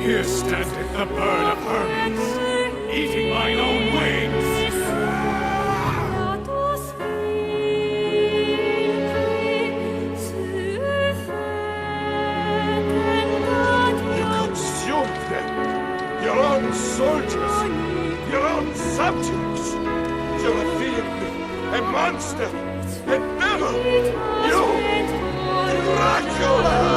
Here standeth the bird of Hermes, eating mine own wings. You consumed them, your own soldiers, your own subjects. You're a fiend, a monster, a devil. You, Dracula!